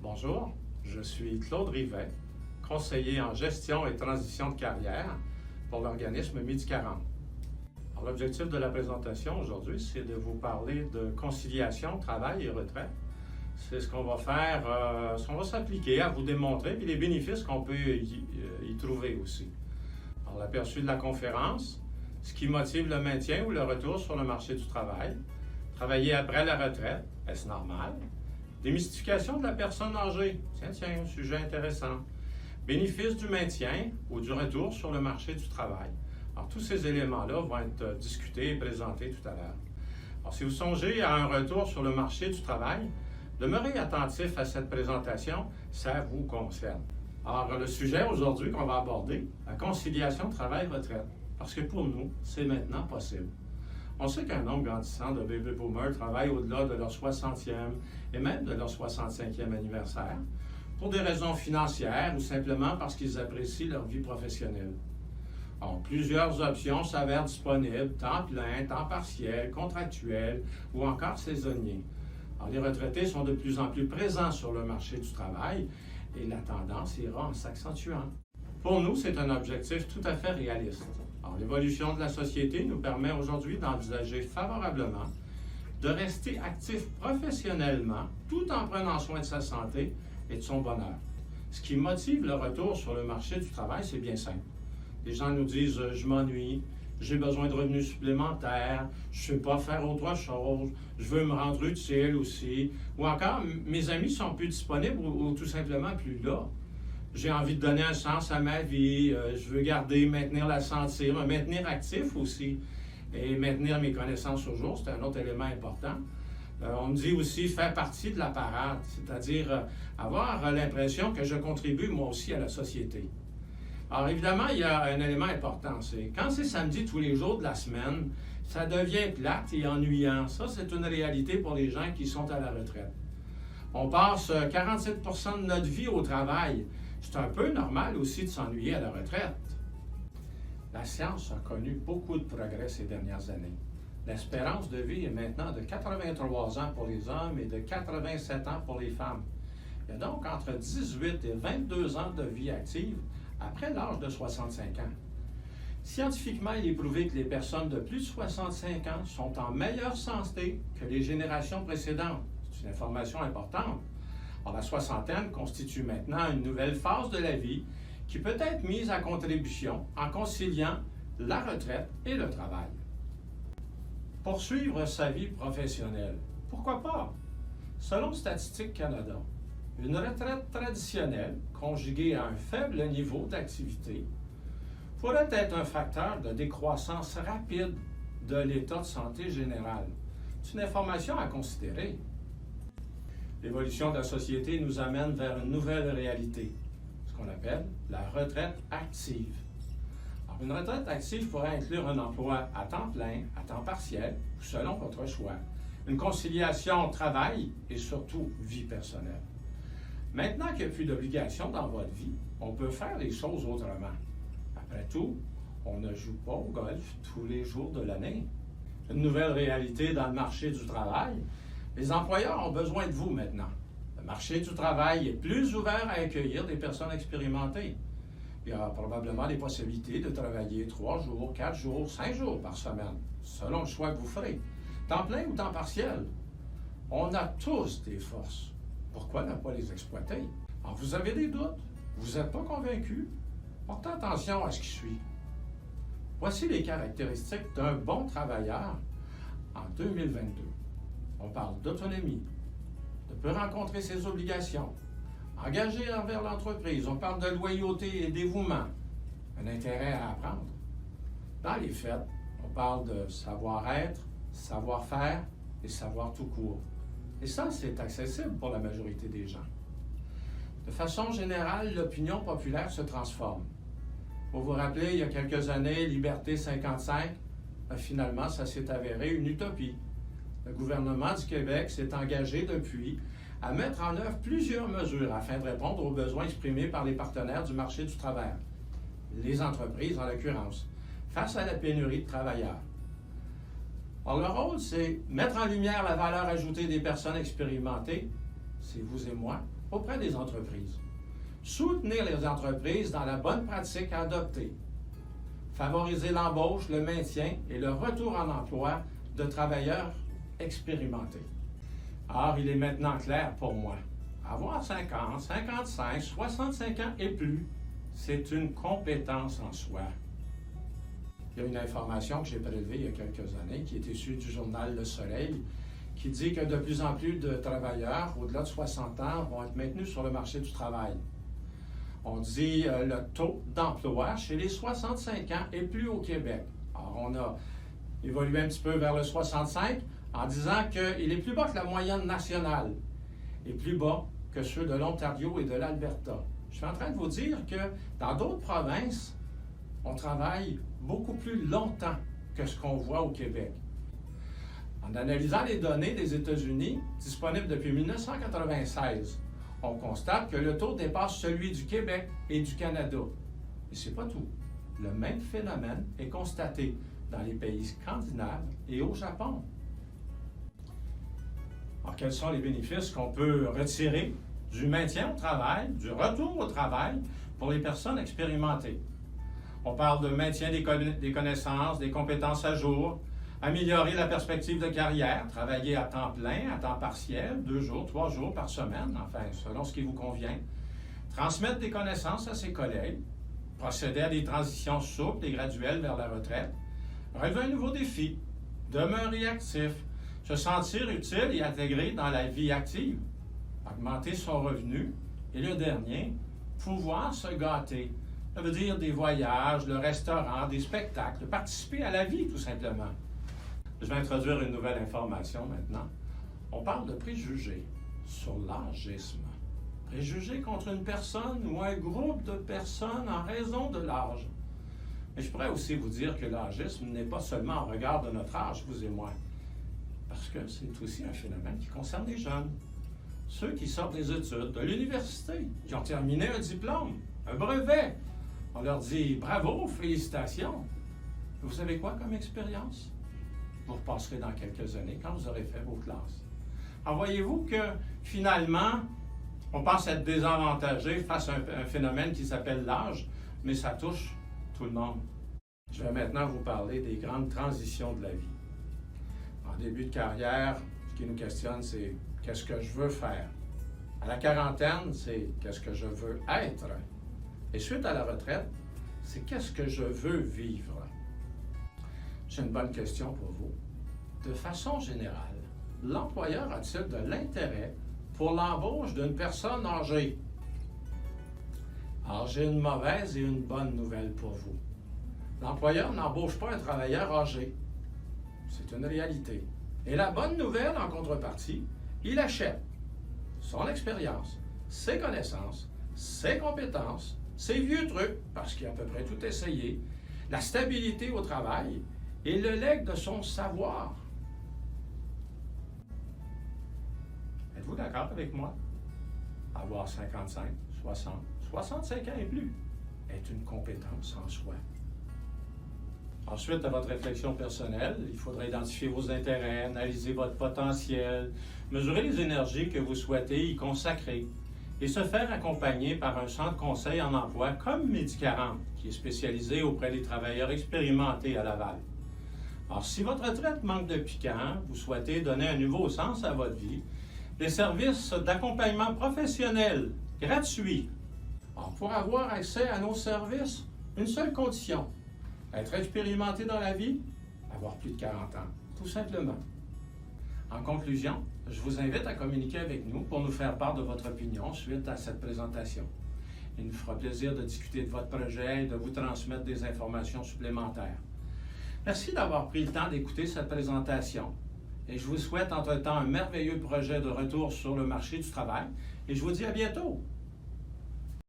Bonjour, je suis Claude Rivet, conseiller en gestion et transition de carrière pour l'organisme Midi 40. L'objectif de la présentation aujourd'hui, c'est de vous parler de conciliation, travail et retraite. C'est ce qu'on va faire, ce qu'on va s'appliquer à vous démontrer, puis les bénéfices qu'on peut y trouver aussi. Alors, l'aperçu de la conférence, ce qui motive le maintien ou le retour sur le marché du travail, travailler après la retraite, est-ce normal? Démystification de la personne âgée, tiens, un sujet intéressant. Bénéfices du maintien ou du retour sur le marché du travail. Alors, tous ces éléments-là vont être discutés et présentés tout à l'heure. Alors, si vous songez à un retour sur le marché du travail, demeurez attentif à cette présentation, ça vous concerne. Alors, le sujet aujourd'hui qu'on va aborder, la conciliation travail-retraite. Parce que pour nous, c'est maintenant possible. On sait qu'un nombre grandissant de baby boomers travaillent au-delà de leur 60e et même de leur 65e anniversaire pour des raisons financières ou simplement parce qu'ils apprécient leur vie professionnelle. Alors, plusieurs options s'avèrent disponibles, temps plein, temps partiel, contractuel ou encore saisonnier. Alors, les retraités sont de plus en plus présents sur le marché du travail et la tendance ira en s'accentuant. Pour nous, c'est un objectif tout à fait réaliste. Alors, l'évolution de la société nous permet aujourd'hui d'envisager favorablement de rester actif professionnellement tout en prenant soin de sa santé et de son bonheur. Ce qui motive le retour sur le marché du travail, c'est bien simple. Les gens nous disent « je m'ennuie, j'ai besoin de revenus supplémentaires, je ne sais pas faire autre chose, je veux me rendre utile aussi » ou encore « mes amis sont plus disponibles ou tout simplement plus là ». J'ai envie de donner un sens à ma vie, je veux maintenir la santé, me maintenir actif aussi et maintenir mes connaissances au jour, c'est un autre élément important. On me dit aussi faire partie de la parade, c'est-à-dire avoir l'impression que je contribue moi aussi à la société. Alors évidemment, il y a un élément important, c'est quand c'est samedi tous les jours de la semaine, ça devient plate et ennuyant. Ça, c'est une réalité pour les gens qui sont à la retraite. On passe 47% de notre vie au travail. C'est un peu normal aussi de s'ennuyer à la retraite. La science a connu beaucoup de progrès ces dernières années. L'espérance de vie est maintenant de 83 ans pour les hommes et de 87 ans pour les femmes. Il y a donc entre 18 et 22 ans de vie active après l'âge de 65 ans. Scientifiquement, il est prouvé que les personnes de plus de 65 ans sont en meilleure santé que les générations précédentes. C'est une information importante. Alors, la soixantaine constitue maintenant une nouvelle phase de la vie qui peut être mise à contribution en conciliant la retraite et le travail. Poursuivre sa vie professionnelle. Pourquoi pas? Selon Statistique Canada, une retraite traditionnelle, conjuguée à un faible niveau d'activité, pourrait être un facteur de décroissance rapide de l'état de santé général. C'est une information à considérer. L'évolution de la société nous amène vers une nouvelle réalité, ce qu'on appelle la retraite active. Alors, une retraite active pourrait inclure un emploi à temps plein, à temps partiel, ou selon votre choix, une conciliation travail et surtout vie personnelle. Maintenant qu'il n'y a plus d'obligations dans votre vie, on peut faire les choses autrement. Après tout, on ne joue pas au golf tous les jours de l'année. Une nouvelle réalité dans le marché du travail. Les employeurs ont besoin de vous maintenant. Le marché du travail est plus ouvert à accueillir des personnes expérimentées. Il y a probablement des possibilités de travailler 3 jours, 4 jours, 5 jours par semaine, selon le choix que vous ferez. Temps plein ou temps partiel. On a tous des forces. Pourquoi ne pas les exploiter? Alors, vous avez des doutes? Vous n'êtes pas convaincu? Portez attention à ce qui suit. Voici les caractéristiques d'un bon travailleur en 2022. On parle d'autonomie, de peut rencontrer ses obligations, engagé envers l'entreprise, on parle de loyauté et dévouement, un intérêt à apprendre. Dans les faits, on parle de savoir-être, savoir-faire et savoir tout court. Et ça, c'est accessible pour la majorité des gens. De façon générale, l'opinion populaire se transforme. Pour vous rappeler, il y a quelques années, Liberté 55, finalement, ça s'est avéré une utopie. Le gouvernement du Québec s'est engagé depuis à mettre en œuvre plusieurs mesures afin de répondre aux besoins exprimés par les partenaires du marché du travail, les entreprises en l'occurrence, face à la pénurie de travailleurs. Alors, le rôle, c'est mettre en lumière la valeur ajoutée des personnes expérimentées, c'est vous et moi, auprès des entreprises. Soutenir les entreprises dans la bonne pratique à adopter. Favoriser l'embauche, le maintien et le retour en emploi de travailleurs expérimentés. Or, il est maintenant clair pour moi, avoir 50, 55, 65 ans et plus, c'est une compétence en soi. Il y a une information que j'ai prélevée il y a quelques années, qui est issue du journal Le Soleil, qui dit que de plus en plus de travailleurs au-delà de 60 ans vont être maintenus sur le marché du travail. On dit le taux d'emploi chez les 65 ans et plus au Québec. Alors, on a évolué un petit peu vers le 65 en disant qu'il est plus bas que la moyenne nationale et plus bas que ceux de l'Ontario et de l'Alberta. Je suis en train de vous dire que dans d'autres provinces, on travaille beaucoup plus longtemps que ce qu'on voit au Québec. En analysant les données des États-Unis, disponibles depuis 1996, on constate que le taux dépasse celui du Québec et du Canada. Et ce n'est pas tout. Le même phénomène est constaté dans les pays scandinaves et au Japon. Alors, quels sont les bénéfices qu'on peut retirer du maintien au travail, du retour au travail pour les personnes expérimentées? On parle de maintien des connaissances, des compétences à jour, améliorer la perspective de carrière, travailler à temps plein, à temps partiel, 2 jours, 3 jours par semaine, enfin, selon ce qui vous convient. Transmettre des connaissances à ses collègues, procéder à des transitions souples et graduelles vers la retraite, relever un nouveau défi, demeurer actif, se sentir utile et intégré dans la vie active, augmenter son revenu, et le dernier, pouvoir se gâter. Ça veut dire des voyages, le restaurant, des spectacles, participer à la vie tout simplement. Je vais introduire une nouvelle information maintenant. On parle de préjugés sur l'âgisme. Préjugés contre une personne ou un groupe de personnes en raison de l'âge. Mais je pourrais aussi vous dire que l'âgisme n'est pas seulement en regard de notre âge, vous et moi, parce que c'est aussi un phénomène qui concerne les jeunes. Ceux qui sortent des études de l'université, qui ont terminé un diplôme, un brevet. On leur dit « Bravo, félicitations ». Vous savez quoi comme expérience? Vous repasserez dans quelques années quand vous aurez fait vos classes. Alors voyez-vous que finalement, on pense être désavantagé face à un phénomène qui s'appelle l'âge, mais ça touche tout le monde. Je vais maintenant vous parler des grandes transitions de la vie. En début de carrière, ce qui nous questionne, c'est qu'est-ce que je veux faire? À la quarantaine, c'est qu'est-ce que je veux être? Et suite à la retraite, c'est qu'est-ce que je veux vivre? J'ai une bonne question pour vous. De façon générale, l'employeur a-t-il de l'intérêt pour l'embauche d'une personne âgée? Alors, j'ai une mauvaise et une bonne nouvelle pour vous. L'employeur n'embauche pas un travailleur âgé. C'est une réalité. Et la bonne nouvelle, en contrepartie, il achète son expérience, ses connaissances, ses compétences, ses vieux trucs, parce qu'il a à peu près tout essayé, la stabilité au travail et le legs de son savoir. Êtes-vous d'accord avec moi? Avoir 55, 60, 65 ans et plus est une compétence en soi. Ensuite, à votre réflexion personnelle, il faudra identifier vos intérêts, analyser votre potentiel, mesurer les énergies que vous souhaitez y consacrer et se faire accompagner par un centre conseil en emploi comme Medi40, qui est spécialisé auprès des travailleurs expérimentés à Laval. Alors, si votre retraite manque de piquant, vous souhaitez donner un nouveau sens à votre vie, des services d'accompagnement professionnel gratuits. Alors, pour avoir accès à nos services, une seule condition, être expérimenté dans la vie, avoir plus de 40 ans, tout simplement. En conclusion, je vous invite à communiquer avec nous pour nous faire part de votre opinion suite à cette présentation. Il nous fera plaisir de discuter de votre projet et de vous transmettre des informations supplémentaires. Merci d'avoir pris le temps d'écouter cette présentation. Et je vous souhaite entre-temps un merveilleux projet de retour sur le marché du travail. Et je vous dis à bientôt!